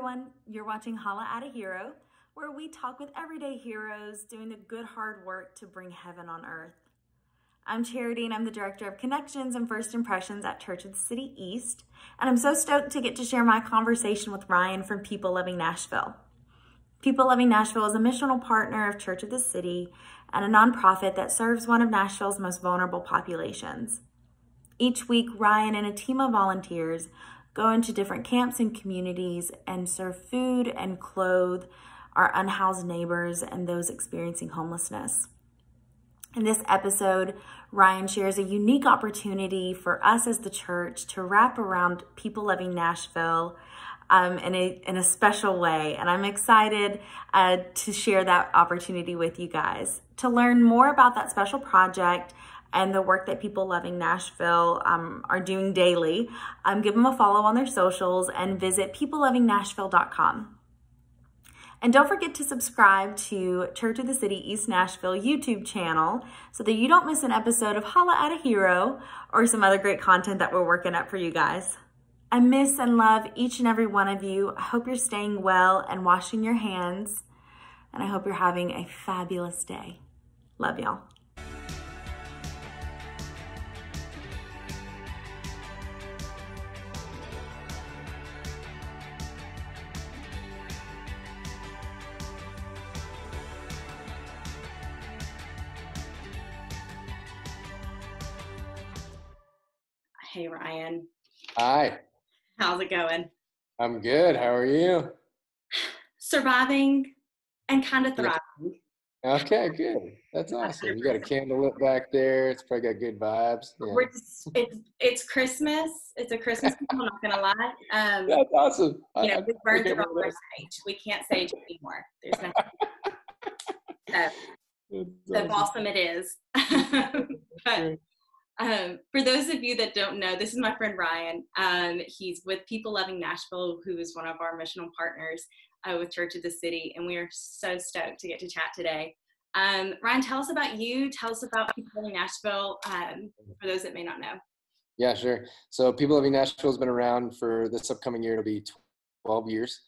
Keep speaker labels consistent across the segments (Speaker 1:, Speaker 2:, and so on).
Speaker 1: everyone. You're watching Holla at a Hero, where we talk with everyday heroes doing the good hard work to bring heaven on earth. I'm Charity, and I'm the Director of Connections and First Impressions at Church of the City East, and I'm so stoked to get to share my conversation with Ryan from People Loving Nashville. People Loving Nashville is a missional partner of Church of the City and a nonprofit that serves one of Nashville's most vulnerable populations. Each week, Ryan and a team of volunteers go into different camps and communities and serve food and clothe our unhoused neighbors and those experiencing homelessness. In this episode, Ryan shares a unique opportunity for us as the church to wrap around People Loving Nashville in a special way. And I'm excited to share that opportunity with you guys. To learn more about that special project and the work that People Loving Nashville are doing daily, give them a follow on their socials and visit peoplelovingnashville.com. And don't forget to subscribe to Church of the City East Nashville YouTube channel so that you don't miss an episode of Holla at a Hero or some other great content that we're working up for you guys. I miss and love each and every one of you. I hope you're staying well and washing your hands. And I hope you're having a fabulous day. Love y'all. Hey, Ryan.
Speaker 2: Hi.
Speaker 1: How's it going?
Speaker 2: I'm good. How are you?
Speaker 1: Surviving and kind of thriving.
Speaker 2: Okay, good. That's awesome. You got a candle lit back there. It's probably got good vibes. Yeah.
Speaker 1: It's Christmas. It's a Christmas meal, I'm not gonna lie.
Speaker 2: That's awesome.
Speaker 1: We burned through all our sage. We can't sage anymore. There's nothing. So awesome it is. But for those of you that don't know, this is my friend Ryan. He's with People Loving Nashville, who is one of our missional partners with Church of the City, and we are so stoked to get to chat today. Ryan, tell us about you. Tell us about People Loving Nashville for those that may not know.
Speaker 2: Yeah, sure. So People Loving Nashville has been around for this upcoming year. It'll be 12 years.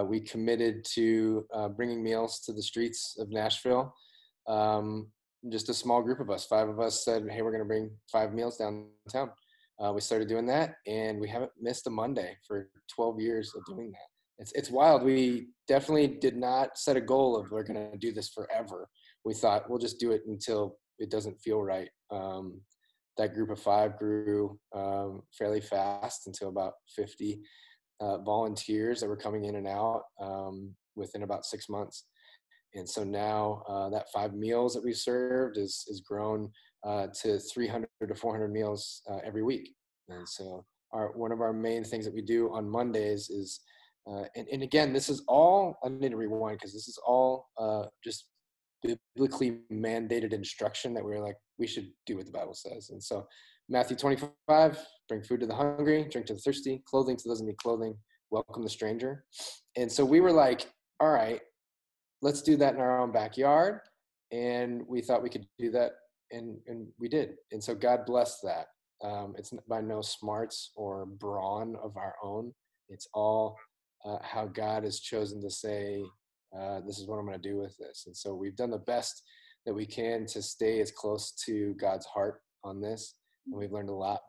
Speaker 2: We committed to bringing meals to the streets of Nashville. Just a small group of us, 5 of us said, hey, we're going to bring 5 meals downtown. We started doing that, and we haven't missed a Monday for 12 years of doing that. It's wild. We definitely did not set a goal of we're going to do this forever. We thought we'll just do it until it doesn't feel right. That group of 5 grew fairly fast until about 50 volunteers that were coming in and out within about 6 months. And so now that 5 meals that we've served is grown to 300 to 400 meals every week. And so one of our main things that we do on Mondays is, and again, this is all, I need to rewind because this is all just biblically mandated instruction that we're like, we should do what the Bible says. And so Matthew 25, bring food to the hungry, drink to the thirsty, clothing to those who need clothing, welcome the stranger. And so we were like, all right, let's do that in our own backyard. And we thought we could do that, and we did. And so God blessed that. It's by no smarts or brawn of our own. It's all how God has chosen to say, this is what I'm going to do with this. And so we've done the best that we can to stay as close to God's heart on this. And we've learned a lot.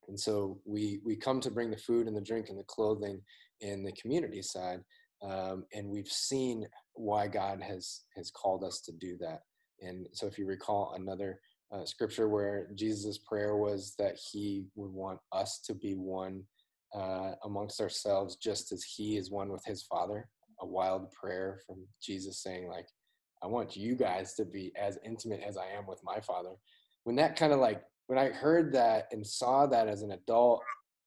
Speaker 2: And so we come to bring the food and the drink and the clothing and the community side. And we've seen why God has called us to do that. And so if you recall another scripture where Jesus' prayer was that he would want us to be one amongst ourselves, just as he is one with his Father, a wild prayer from Jesus saying, like, I want you guys to be as intimate as I am with my Father. When that kind of when I heard that and saw that as an adult,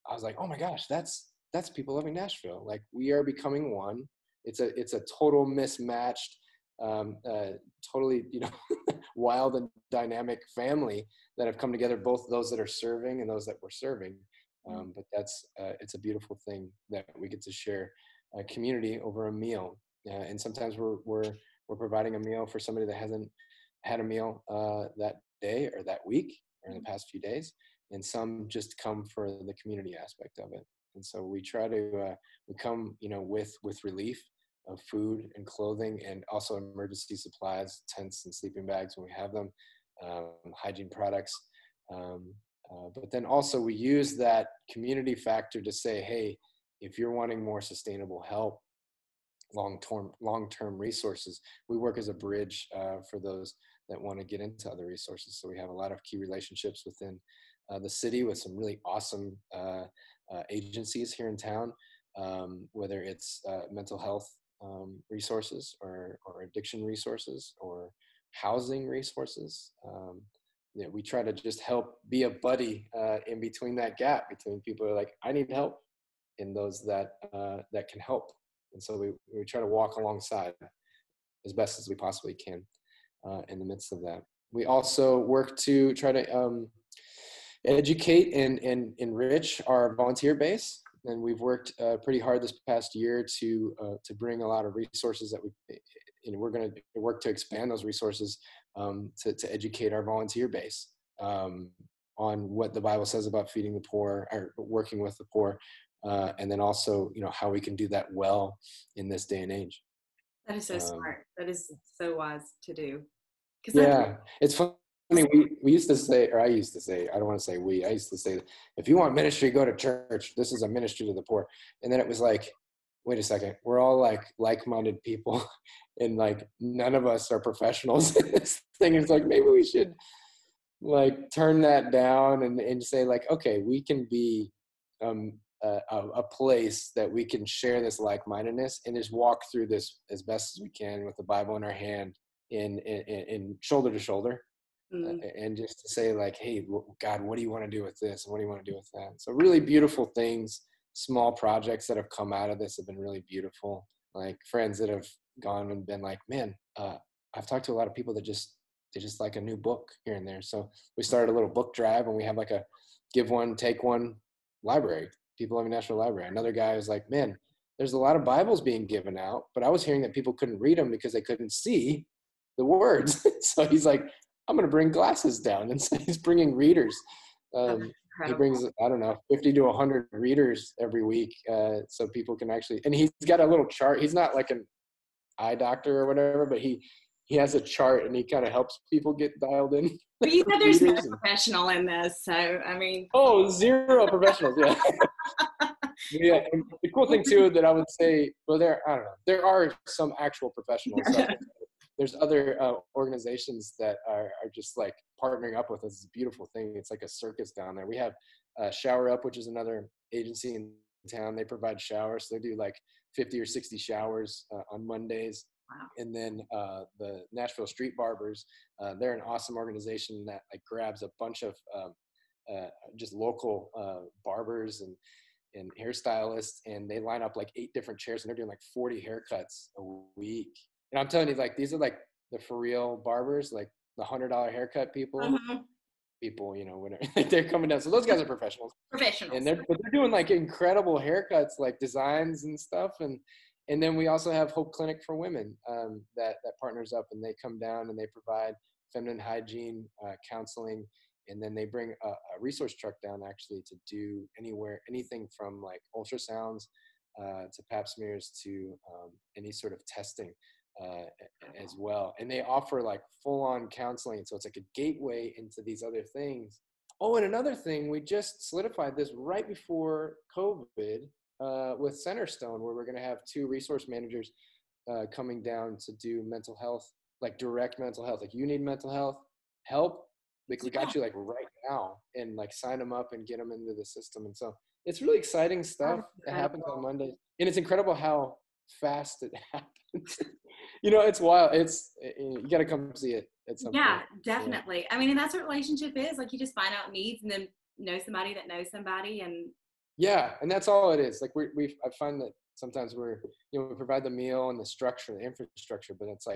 Speaker 2: I was like, oh my gosh, that's People Loving Nashville. Like, we are becoming one. It's a total mismatched, totally, wild and dynamic family that have come together, both those that are serving and those that we're serving. But it's a beautiful thing that we get to share a community over a meal. And sometimes we're providing a meal for somebody that hasn't had a meal that day or that week or in the past few days. And some just come for the community aspect of it. And so we try to we come, with relief of food and clothing, and also emergency supplies, tents and sleeping bags when we have them, hygiene products. Um, but then also we use that community factor to say, hey, if you're wanting more sustainable help, long-term resources, we work as a bridge for those that want to get into other resources. So we have a lot of key relationships within the city with some really awesome agencies here in town, whether it's mental health resources, or addiction resources, or housing resources. We try to just help be a buddy in between that gap between people who are like, I need help, and those that can help. And so we try to walk alongside as best as we possibly can in the midst of that. We also work to try to educate and enrich our volunteer base. And we've worked pretty hard this past year to bring a lot of resources that we're going to work to expand those resources to educate our volunteer base on what the Bible says about feeding the poor, or working with the poor, and then also, how we can do that well in this day and age.
Speaker 1: That is so smart. That is so wise to do.
Speaker 2: Yeah, it's funny. We used to say, or I used to say, I don't want to say we, I used to say, if you want ministry, go to church. This is a ministry to the poor. And then it was like, wait a second, we're all like-minded people, and none of us are professionals in this thing. It's like, maybe we should turn that down and say okay, we can be a place that we can share this like-mindedness and just walk through this as best as we can with the Bible in our hand, in shoulder to shoulder. And just to say hey, God, what do you want to do with this? And what do you want to do with that? So really beautiful things, small projects that have come out of this have been really beautiful. Friends that have gone and been man, I've talked to a lot of people that they just like a new book here and there. So we started a little book drive, and we have a give one, take one library, People Living Nashville library. Another guy was like, man, there's a lot of Bibles being given out, but I was hearing that people couldn't read them because they couldn't see the words. So he's like, I'm going to bring glasses down. And so he's bringing readers. He brings, I don't know, 50 to 100 readers every week. So people can actually, and he's got a little chart. He's not like an eye doctor or whatever, but he has a chart, and he kind of helps people get dialed in.
Speaker 1: But there's no professional in this. So, I mean.
Speaker 2: Oh, zero professionals. Yeah. Yeah. And the cool thing too, that I would say, well, I don't know, there are some actual professionals. So there's other organizations that are just partnering up with us. It's a beautiful thing. It's like a circus down there. We have Shower Up, which is another agency in town. They provide showers. So they do 50 or 60 showers on Mondays.
Speaker 1: Wow.
Speaker 2: And then the Nashville Street Barbers, they're an awesome organization that grabs a bunch of just local barbers and hairstylists, and they line up 8 different chairs, and they're doing 40 haircuts a week. And I'm telling you, these are the for real barbers, the $100 haircut people. Mm-hmm. People, whatever, they're coming down. So those guys are professionals. And they're doing incredible haircuts, designs and stuff. And then we also have Hope Clinic for Women that partners up, and they come down and they provide feminine hygiene counseling. And then they bring a resource truck down actually to do anything from ultrasounds to pap smears to any sort of testing as well. And they offer full-on counseling. So it's a gateway into these other things. Oh, and another thing, we just solidified this right before COVID with Centerstone, where we're going to have 2 resource managers coming down to do mental health, direct mental health. You need mental health help, we got you right now, and sign them up and get them into the system. And so it's really exciting stuff that happens on Mondays. And it's incredible how fast it happens. It's wild. You got to come see it at some point.
Speaker 1: Yeah, definitely. Yeah. I mean, and that's what relationship is. You just find out needs and then know somebody that knows somebody. And
Speaker 2: yeah, and that's all it is. I find that sometimes we provide the meal and the structure, the infrastructure, but it's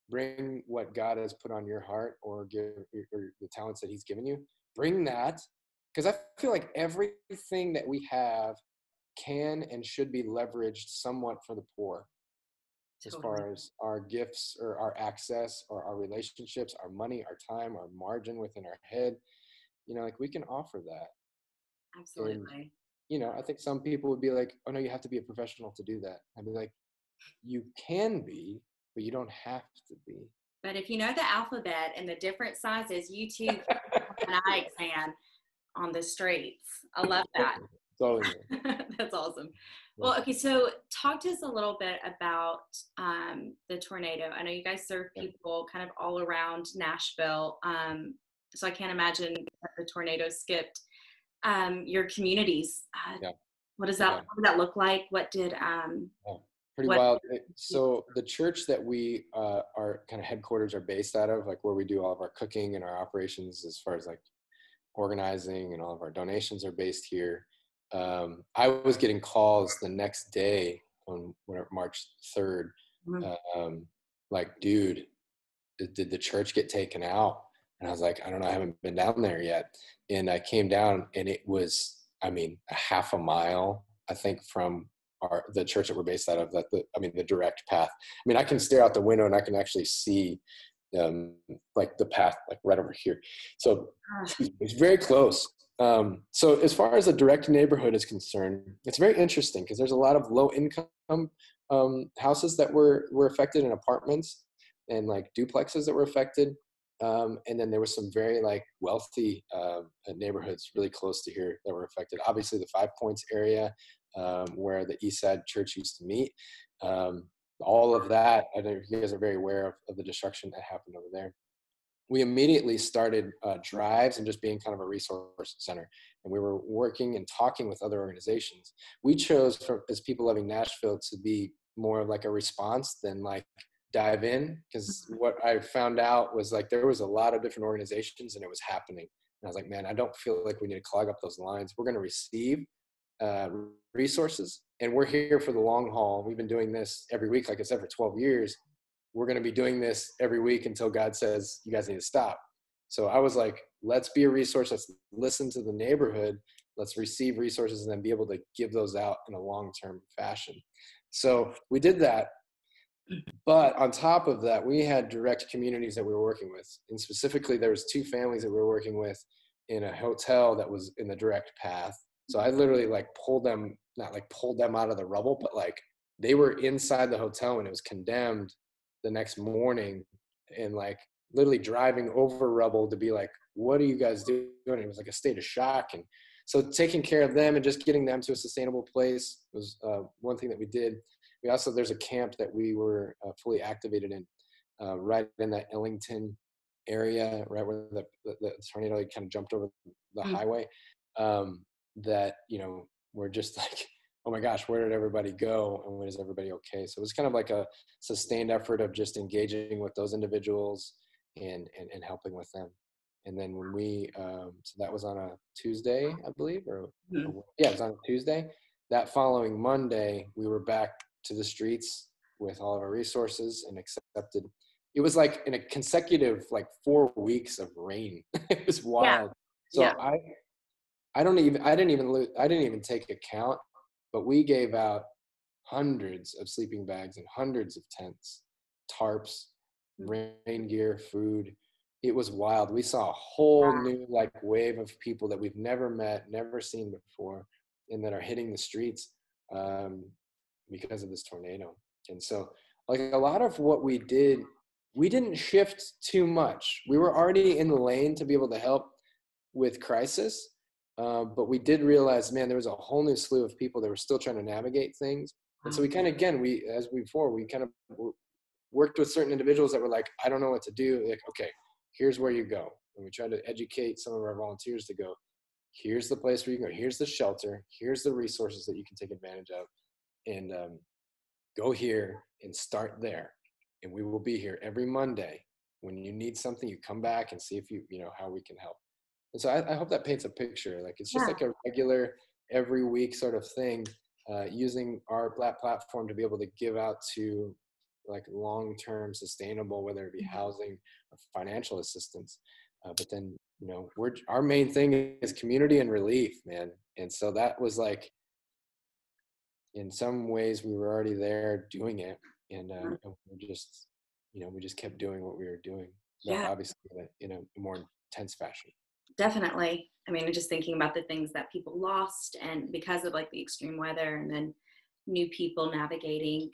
Speaker 2: bring what God has put on your heart, or give or the talents that he's given you. Bring that, because I feel everything that we have can and should be leveraged somewhat for the poor. Totally. As far as our gifts or our access or our relationships, our money, our time, our margin within our head, we can offer that.
Speaker 1: Absolutely.
Speaker 2: I think some people would be like, oh no, you have to be a professional to do that. I'd be like, you can be, but you don't have to be.
Speaker 1: But if you know the alphabet and the different sizes, you too can have an eye exam on the streets. I love that.
Speaker 2: Totally.
Speaker 1: That's awesome.
Speaker 2: Yeah.
Speaker 1: Well, okay, so talk to us a little bit about the tornado. I know you guys serve people kind of all around Nashville. So I can't imagine that the tornado skipped your communities.
Speaker 2: Yeah.
Speaker 1: What does that look like? What did
Speaker 2: Pretty wild. So the church that we our kind of headquarters are based out of, like where we do all of our cooking and our operations as far as like organizing, and all of our donations are based here. I was getting calls the next day on March 3rd, like, dude, did the church get taken out? And I was like, I don't know, I haven't been down there yet. And I came down, and it was, I mean, a half a mile, I think, from the church that we're based out of, the direct path. I mean, I can stare out the window and I can actually see like the path, like right over here. So it's very close. So as far as the direct neighborhood is concerned, it's very interesting because there's a lot of low income houses that were affected, in apartments and like duplexes that were affected. And then there was some very like wealthy neighborhoods really close to here that were affected. Obviously the 5 Points area, where the East Side Church used to meet. All of that, I know you guys are very aware of the destruction that happened over there. We immediately started drives and just being kind of a resource center. And we were working and talking with other organizations. We chose, as people loving Nashville, to be more of like a response than like dive in, because what I found out was like there was a lot of different organizations and it was happening. And I was like, man, I don't feel like we need to clog up those lines. We're going to receive resources, and we're here for the long haul. We've been doing this every week, like I said, for 12 years. We're going to be doing this every week until God says you guys need to stop. So I was like, let's be a resource. Let's listen to the neighborhood. Let's receive resources and then be able to give those out in a long-term fashion. So we did that. But on top of that, we had direct communities that we were working with. And specifically, there was 2 families that we were working with in a hotel that was in the direct path. So I literally like pulled them out of the rubble, but like they were inside the hotel and it was condemned the next morning, and like literally driving over rubble to be like, what are you guys doing? It was like a state of shock. And so taking care of them and just getting them to a sustainable place was one thing that we did. We also, there's a camp that we were fully activated in, right in that Ellington area, right where the tornado kind of jumped over the highway. That, we're just like, oh my gosh, where did everybody go? And when is everybody okay? So it was kind of like a sustained effort of just engaging with those individuals and helping with them. And then when we, so that was on a Tuesday, I believe, or yeah, it was on a Tuesday. That following Monday, we were back to the streets with all of our resources and accepted. It was like in a consecutive, like 4 weeks of rain. It was wild. So I didn't even take account, but we gave out hundreds of sleeping bags and hundreds of tents, tarps, rain gear, food. It was wild. We saw a whole new like wave of people that we've never met, never seen before, and that are hitting the streets because of this tornado. And so like a lot of what we did, we didn't shift too much. We were already in the lane to be able to help with crisis. But we did realize, man, there was a whole new slew of people that were still trying to navigate things. And so we kind of, again, we kind of worked with certain individuals that were like, I don't know what to do. Like, okay, here's where you go. And we tried to educate some of our volunteers to go, here's the place where you can go. Here's the shelter. Here's the resources that you can take advantage of. And go here and start there. And we will be here every Monday. When you need something, you come back and see if how we can help. And so I hope that paints a picture. Like it's just like a regular every week sort of thing, using our platform to be able to give out to like long-term sustainable, whether it be housing or financial assistance. But then, our main thing is community and relief, man. And so that was like, in some ways we were already there doing it. And we just kept doing what we were doing, but obviously in a more intense fashion.
Speaker 1: Definitely. I mean, just thinking about the things that people lost and because of like the extreme weather and then new people navigating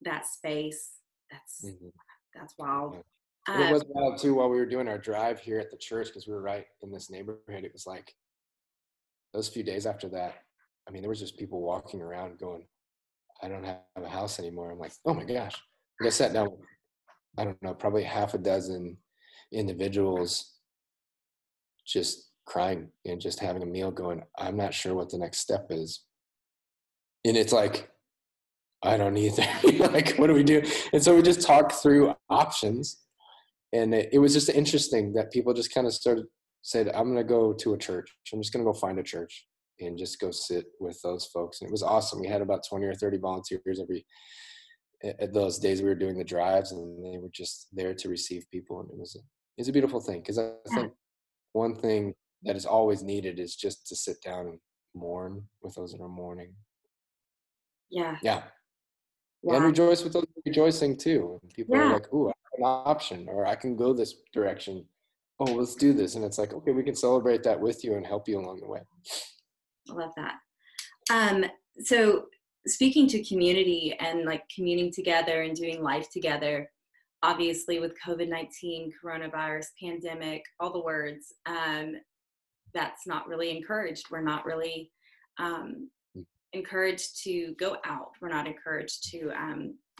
Speaker 1: that space. That's
Speaker 2: Mhm.
Speaker 1: that's wild.
Speaker 2: Yeah. And it
Speaker 1: Um,
Speaker 2: was wild too while we were doing our drive here at the church because we were right in this neighborhood. It was like those few days after that, I mean, there was just people walking around going, I don't have a house anymore. I'm like, oh my gosh. Like I sat down with, I don't know, probably half a dozen individuals just crying and just having a meal going, I'm not sure what the next step is. And it's like, I don't either. Like, what do we do? And so we just talked through options. And it was just interesting that people just kind of said, I'm going to go to a church. I'm just going to go find a church and just go sit with those folks. And it was awesome. We had about 20 or 30 volunteers at those days we were doing the drives, and they were just there to receive people. And it's a beautiful thing. Cause I
Speaker 1: yeah,
Speaker 2: think one thing that is always needed is just to sit down and mourn with those that are mourning.
Speaker 1: yeah,
Speaker 2: Yeah. And
Speaker 1: wow,
Speaker 2: rejoice with those rejoicing too. And people are
Speaker 1: yeah.
Speaker 2: like, ooh, I have an option, or I can go this direction. Oh, let's do this. And it's like, okay, we can celebrate that with you and help you along the way.
Speaker 1: I love that. Um, so speaking to community and like communing together and doing life together, obviously with COVID-19, coronavirus, pandemic, all the words, that's not really encouraged. We're not really um, encouraged to go out. We're not encouraged to,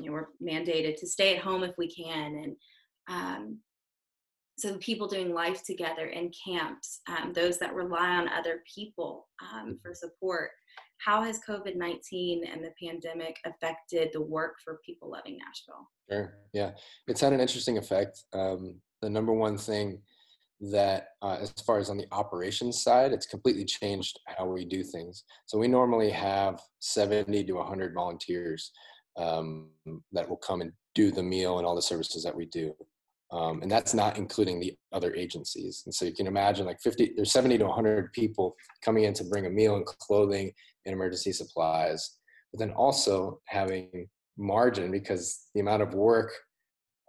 Speaker 1: we're mandated to stay at home if we can. And um, so people doing life together in camps, those that rely on other people for support. How has COVID-19 and the pandemic affected the work for People Loving Nashville?
Speaker 2: Sure. Yeah. It's had an interesting effect. The number one thing that, as far as on the operations side, it's completely changed how we do things. So we normally have 70 to 100 volunteers that will come and do the meal and all the services that we do. And that's not including the other agencies. And so you can imagine like there's 70 to 100 people coming in to bring a meal and clothing and emergency supplies, but then also having margin because the amount of work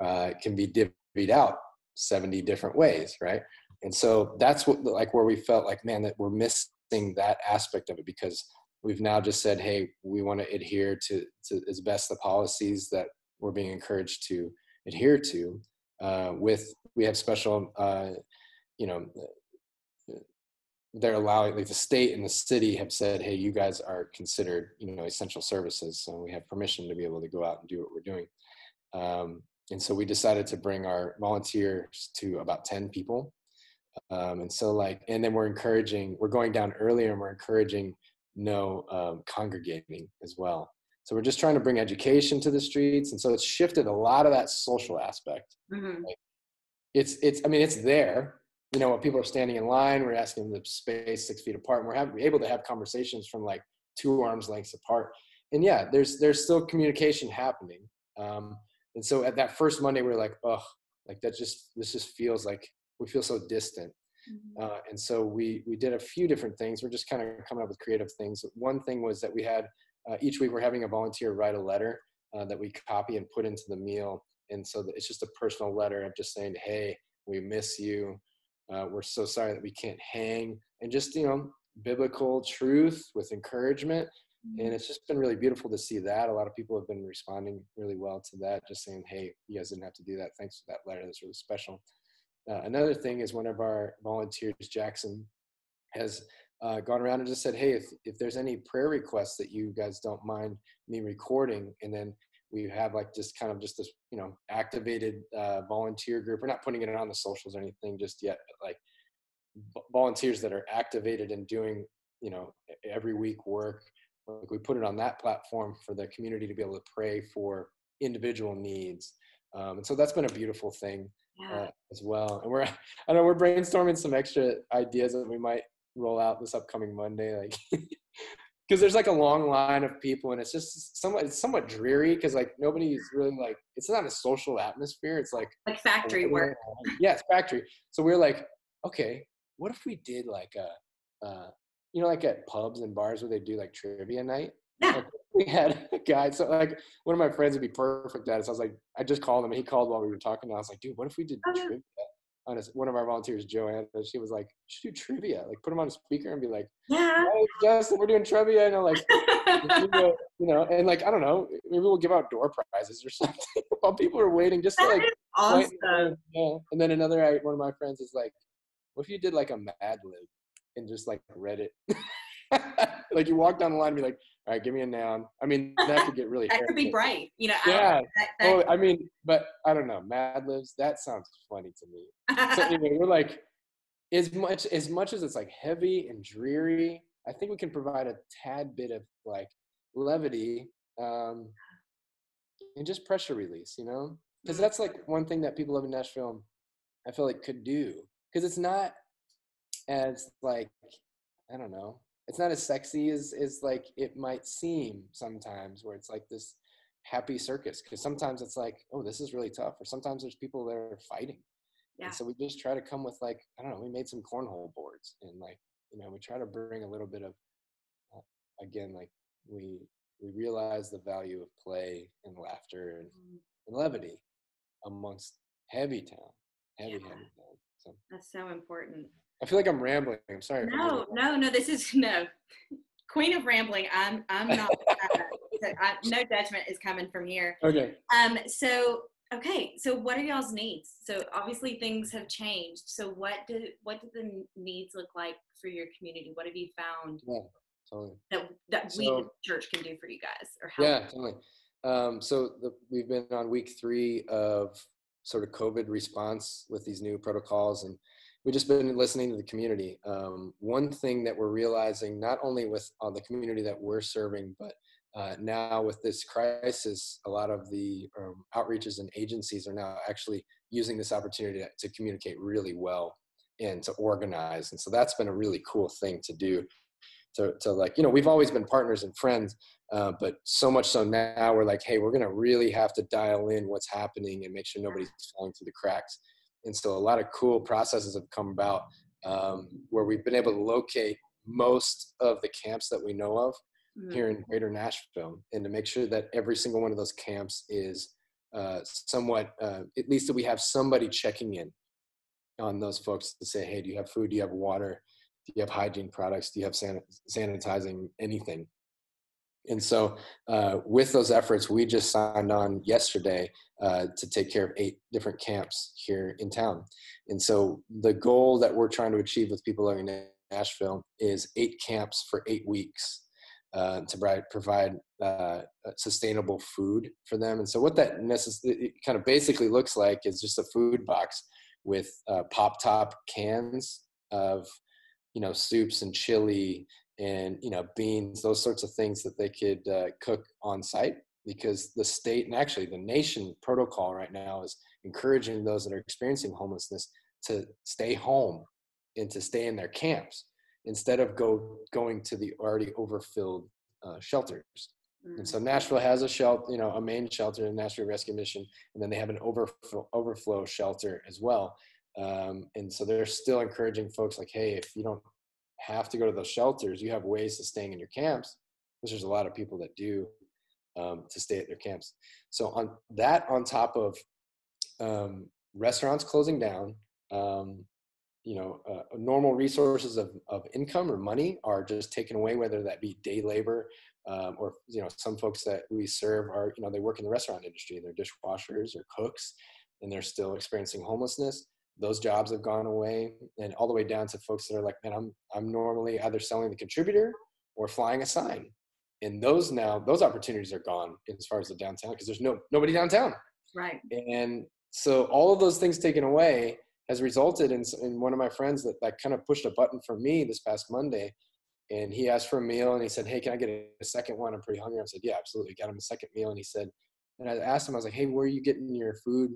Speaker 2: can be divvied out 70 different ways, right? And so that's what, like, where we felt like, man, that we're missing that aspect of it because we've now just said, hey, we want to adhere to as best the policies that we're being encouraged to adhere to. We have special, you know, they're allowing, like the state and the city have said, hey, you guys are considered, essential services. So we have permission to be able to go out and do what we're doing. And so we decided to bring our volunteers to about 10 people. And so and then we're going down earlier and we're encouraging no congregating as well. So we're just trying to bring education to the streets. And so it's shifted a lot of that social aspect.
Speaker 1: Mm-hmm.
Speaker 2: Like I mean, it's there, when people are standing in line, we're asking them to space 6 feet apart and we're able to have conversations from like 2 arms lengths apart. And yeah, there's still communication happening. And so at that first Monday, we were like, oh, like this just feels like we feel so distant.
Speaker 1: Mm-hmm.
Speaker 2: And so we did a few different things. We're just kind of coming up with creative things. One thing was that we had each week we're having a volunteer write a letter that we copy and put into the meal. And so it's just a personal letter of just saying, hey, we miss you. We're so sorry that we can't hang, and just, biblical truth with encouragement. And it's just been really beautiful to see that. A lot of people have been responding really well to that, just saying, hey, you guys didn't have to do that. Thanks for that letter. That's really special. Another thing is one of our volunteers, Jackson, has gone around and just said, hey, if there's any prayer requests that you guys don't mind me recording, and then we have like just kind of just this, activated volunteer group. We're not putting it on the socials or anything just yet, but like volunteers that are activated and doing, every week work. Like we put it on that platform for the community to be able to pray for individual needs. And so that's been a beautiful thing as well. And I know we're brainstorming some extra ideas that we might roll out this upcoming Monday, like because there's like a long line of people and it's just somewhat dreary because like nobody's really like, it's not a social atmosphere. It's like
Speaker 1: Factory work.
Speaker 2: Yeah, it's factory. So we're like, okay, what if we did like like at pubs and bars where they do like trivia night?
Speaker 1: Yeah.
Speaker 2: Like we had a guy, so like one of my friends would be perfect at it. So I was like, I just called him and he called while we were talking. And I was like, dude, what if we did trivia one of our volunteers, Joanna, she was like, "You should do trivia. Like, put them on a speaker and be like,
Speaker 1: Yeah.
Speaker 2: hey, Justin, we're doing trivia." And like, and like, I don't know, maybe we'll give out door prizes or something while people are waiting just to
Speaker 1: That
Speaker 2: like.
Speaker 1: is awesome.
Speaker 2: Yeah. And then one of my friends is like, "What if you did like a Mad Lib and just like read it?" Like you walk down the line and be like, "All right, give me a noun." I mean, that could get really
Speaker 1: That could be bright. You know,
Speaker 2: yeah. Oh, I mean, but I don't know. Mad Libs, that sounds funny to me. So anyway, we're like, as much as it's like heavy and dreary, I think we can provide a tad bit of like levity, and just pressure release, because that's like one thing that people live in Nashville, I feel like could do, because it's not as like, I don't know, it's not as sexy as like it might seem sometimes, where it's like this happy circus, because sometimes it's like, oh, this is really tough, or sometimes there's people that are fighting.
Speaker 1: Yeah.
Speaker 2: And so we just try to come with like, I don't know, we made some cornhole boards, and like, we try to bring a little bit of, again, like we realize the value of play and laughter and levity amongst heavy town. So
Speaker 1: That's so important.
Speaker 2: I feel like I'm rambling. I'm sorry.
Speaker 1: No. This is queen of rambling. I'm not. No judgment is coming from here.
Speaker 2: Okay.
Speaker 1: So what are y'all's needs? So obviously things have changed. So what do the needs look like for your community? What have you found
Speaker 2: Totally.
Speaker 1: that we the church can do for you guys, or help?
Speaker 2: Yeah, totally. We've been on week 3 of sort of COVID response with these new protocols, and we've just been listening to the community. One thing that we're realizing, not only with the community that we're serving, but now with this crisis, a lot of the outreaches and agencies are now actually using this opportunity to communicate really well and to organize. And so that's been a really cool thing to do. To like, we've always been partners and friends, but so much so now we're like, hey, we're going to really have to dial in what's happening and make sure nobody's falling through the cracks. And so a lot of cool processes have come about, where we've been able to locate most of the camps that we know of here in greater Nashville, and to make sure that every single one of those camps is somewhat, at least that we have somebody checking in on those folks to say, hey, do you have food? Do you have water? Do you have hygiene products? Do you have sanitizing, anything? And so with those efforts, we just signed on yesterday to take care of 8 different camps here in town. And so the goal that we're trying to achieve with people living in Nashville is 8 camps for 8 weeks to provide sustainable food for them. And so what that it kind of basically looks like is just a food box with pop-top cans of soups and chili and beans, those sorts of things that they could cook on site, because the state and actually the nation protocol right now is encouraging those that are experiencing homelessness to stay home and to stay in their camps instead of going to the already overfilled shelters. And so Nashville has a shelter, a main shelter, the Nashville Rescue Mission, and then they have an overflow shelter as well. And so they're still encouraging folks like, hey, if you don't have to go to those shelters, you have ways of staying in your camps, which there's a lot of people that do, to stay at their camps. So on top of restaurants closing down, normal resources of income or money are just taken away, whether that be day labor, or some folks that we serve are, they work in the restaurant industry, they're dishwashers or cooks, and they're still experiencing homelessness. Those jobs have gone away, and all the way down to folks that are like, man, I'm normally either selling the contributor or flying a sign. And those opportunities are gone as far as the downtown, because there's nobody downtown.
Speaker 1: Right.
Speaker 2: And so all of those things taken away has resulted in one of my friends that kind of pushed a button for me this past Monday. And he asked for a meal, and he said, hey, can I get a second one? I'm pretty hungry. I said, yeah, absolutely. Got him a second meal. And he said, and I asked him, I was like, hey, where are you getting your food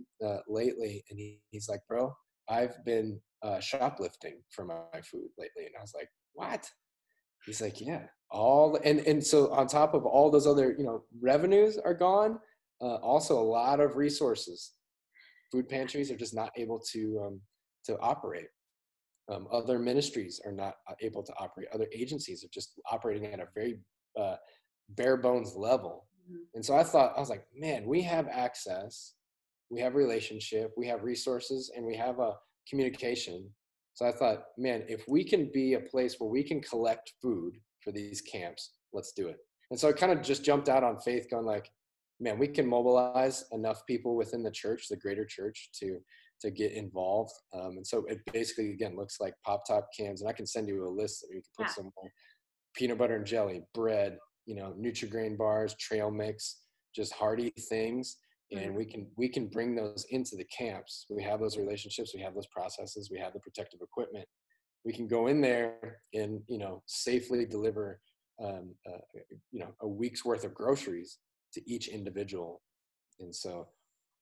Speaker 2: lately? And he's like, bro, I've been shoplifting for my food lately. And I was like, what? He's like, yeah, and so on top of all those other, revenues are gone. Also a lot of resources, food pantries are just not able to operate. Other ministries are not able to operate. Other agencies are just operating at a very bare bones level. And so I was like, man, we have access, we have relationship, we have resources, and we have a communication. So I thought, man, if we can be a place where we can collect food for these camps, let's do it. And so I kind of just jumped out on faith going like, man, we can mobilize enough people within the church, the greater church, to get involved. And so it basically, again, looks like pop top cans. And I can send you a list that you can put somewhere. Peanut butter and jelly, bread, Nutri-Grain bars, trail mix, just hearty things. And we can bring those into the camps. We have those relationships, we have those processes, we have the protective equipment. We can go in there and safely deliver a week's worth of groceries to each individual. And so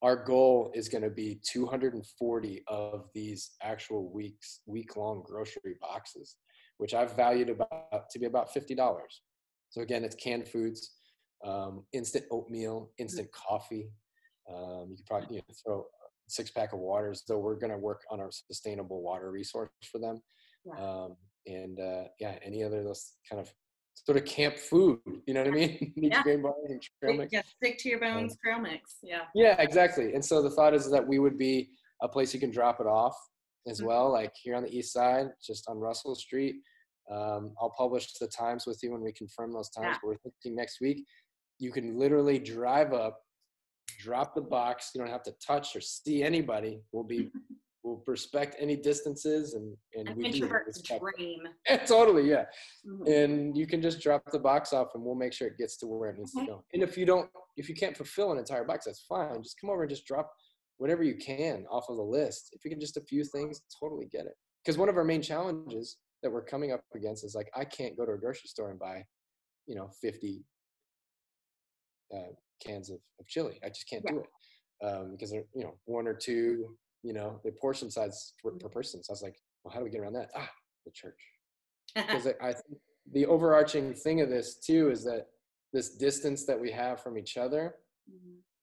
Speaker 2: our goal is going to be 240 of these actual week-long grocery boxes, which I've valued to be about $50. So again, it's canned foods, instant oatmeal, instant coffee. You could probably throw a 6-pack of waters, though we're going to work on our sustainable water resource for them. Any other those kind of sort of camp food, you know what I mean? Nutri-Grain bars and trail mix.
Speaker 1: Yeah, stick to your bones, trail mix.
Speaker 2: Yeah, exactly. And so the thought is that we would be a place you can drop it off as well, like here on the east side, just on Russell Street. I'll publish the times with you when we confirm those times, but we're thinking next week. You can literally drive up, drop the box. You don't have to touch or see anybody. We'll respect any distances and we
Speaker 1: introvert's dream.
Speaker 2: Totally, yeah. And you can just drop the box off and we'll make sure it gets to where it needs to go. And if you can't fulfill an entire box, that's fine. Just come over and just drop whatever you can off of the list. If you can just a few things, totally get it. Because one of our main challenges that we're coming up against is like, I can't go to a grocery store and buy 50 cans of chili. I just can't do it because they're one or two, the portion size per person. So I was like, well, how do we get around that? The church. Because I think the overarching thing of this too is that this distance that we have from each other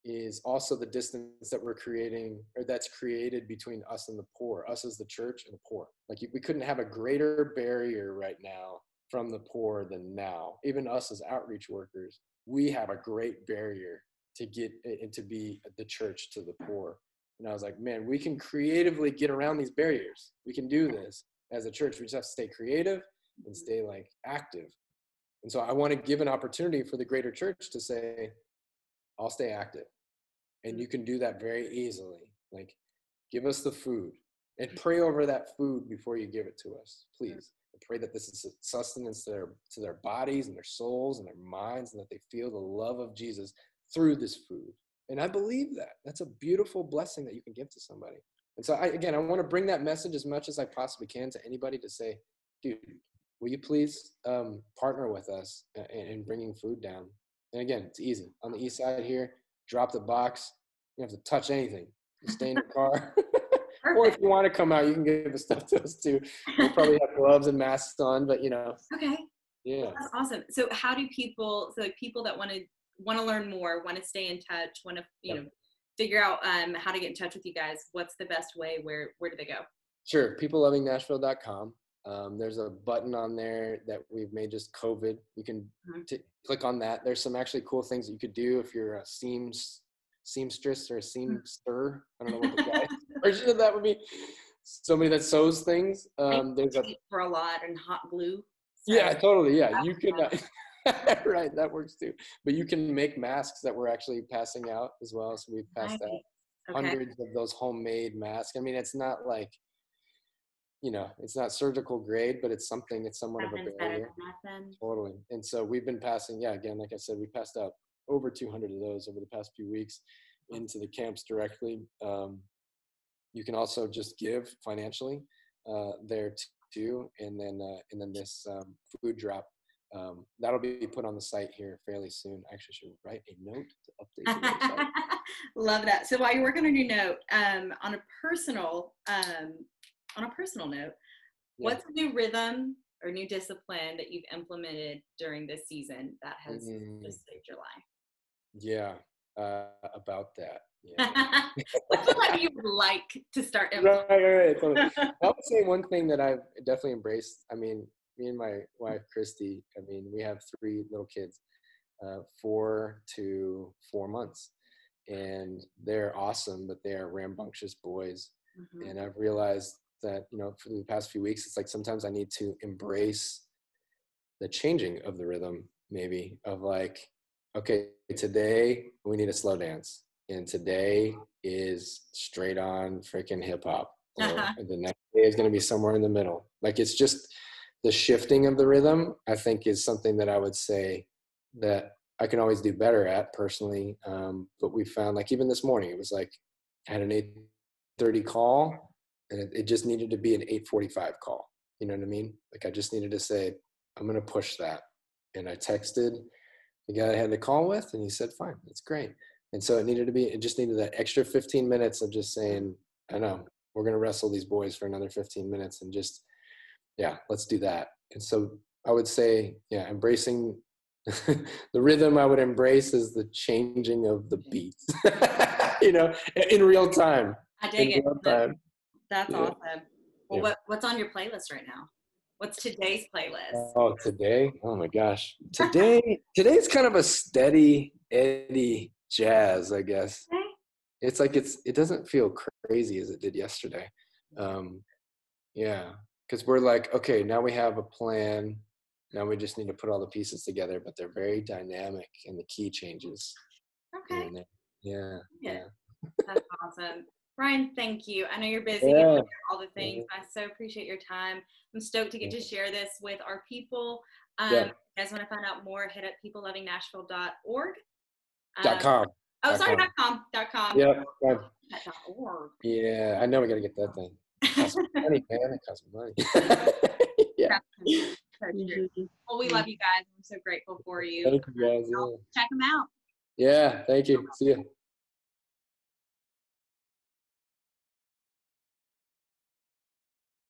Speaker 2: is also the distance that we're creating, or that's created between us and the poor, us as the church and the poor. Like we couldn't have a greater barrier right now from the poor than now. Even us as outreach workers, we have a great barrier to get and to be the church to the poor. And I was like, man, we can creatively get around these barriers. We can do this as a church. We just have to stay creative and stay like active. And so I want to give an opportunity for the greater church to say, I'll stay active. And you can do that very easily. Like, give us the food and pray over that food before you give it to us, please. And pray that this is sustenance to their bodies and their souls and their minds, and that they feel the love of Jesus through this food. And I believe that. That's a beautiful blessing that you can give to somebody. And so I want to bring that message as much as I possibly can to anybody to say, dude, will you please partner with us in bringing food down? And again, it's easy. On the east side here, drop the box. You don't have to touch anything. You stay in your car. Or if you want to come out, you can give the stuff to us too. We'll probably have gloves and masks on, but
Speaker 1: Okay.
Speaker 2: Yeah.
Speaker 1: That's awesome. So how do people that want to learn more, want to stay in touch, want to, figure out how to get in touch with you guys, what's the best way? Where do they go?
Speaker 2: Sure. peoplelovingnashville.com. There's a button on there that we've made just COVID. You can click on that. There's some actually cool things that you could do if you're a seamstress or a seamster. I don't know what the guy version of that would be. Somebody that sews things. There's
Speaker 1: for a lot and hot glue.
Speaker 2: So yeah, totally. Yeah, you can. Right, that works too. But you can make masks that we're actually passing out as well. So we've passed out hundreds of those homemade masks. I mean, it's not like, it's not surgical grade, but it's something. It's somewhat of a barrier. Totally. And so we've been passing. Yeah, again, like I said, we passed out over 200 of those over the past few weeks into the camps directly. You can also just give financially there too, and then this food drop that'll be put on the site here fairly soon. I actually should write a note to update the website.
Speaker 1: Love that. So while you're working on your note, on a personal note, what's a new rhythm or new discipline that you've implemented during this season that has just saved your life?
Speaker 2: Yeah, about that. Yeah.
Speaker 1: What's what you would like to start implementing?
Speaker 2: Right. Totally. I would say one thing that I've definitely embraced. I mean, me and my wife, Christy, we have 3 little kids, 4 to 4 months, and they're awesome, but they are rambunctious boys.
Speaker 1: Mm-hmm.
Speaker 2: And I've realized that, you know, for the past few weeks, it's like sometimes I need to embrace the changing of the rhythm, maybe, of like, okay, today we need a slow dance, and today is straight on freaking hip hop, or the next day is going to be somewhere in the middle. Like, it's just the shifting of the rhythm, I think, is something that I would say that I can always do better at personally. But we found, like, even this morning, it was like I had an 8:30 call, and it just needed to be an 8:45 call. You know what I mean? Like, I just needed to say, I'm going to push that. And I texted the guy I had the call with, and he said, fine, that's great. And so it just needed that extra 15 minutes of just saying, I know, we're going to wrestle these boys for another 15 minutes and just, yeah, let's do that. And so I would say, yeah, embracing the rhythm I would embrace is the changing of the beats, you know, in real time.
Speaker 1: I dig it.
Speaker 2: Real time.
Speaker 1: That's
Speaker 2: Yeah.
Speaker 1: awesome. Well,
Speaker 2: Yeah.
Speaker 1: what's on your playlist right now? What's today's playlist?
Speaker 2: Oh, today? Oh my gosh. Today's kind of a steady Eddie jazz, I guess.
Speaker 1: Okay.
Speaker 2: It's like it doesn't feel crazy as it did yesterday. Yeah, because we're like, okay, now we have a plan. Now we just need to put all the pieces together, but they're very dynamic and the key changes.
Speaker 1: Okay.
Speaker 2: Yeah.
Speaker 1: That's awesome. Ryan, thank you. I know you're busy
Speaker 2: Yeah.
Speaker 1: and all the things. I so appreciate your time. I'm stoked to get to share this with our people. If you guys want to find out more, hit up peoplelovingnashville.org.
Speaker 2: .com.
Speaker 1: Oh, sorry, .com.
Speaker 2: Yep.
Speaker 1: .org.
Speaker 2: Yeah, I know we got to get that thing. It costs money, man. It costs money. Yeah.
Speaker 1: So true. Well, we love you guys. We're so grateful for you.
Speaker 2: Thank you, guys. Yeah.
Speaker 1: Check them out.
Speaker 2: Yeah, thank you. See you.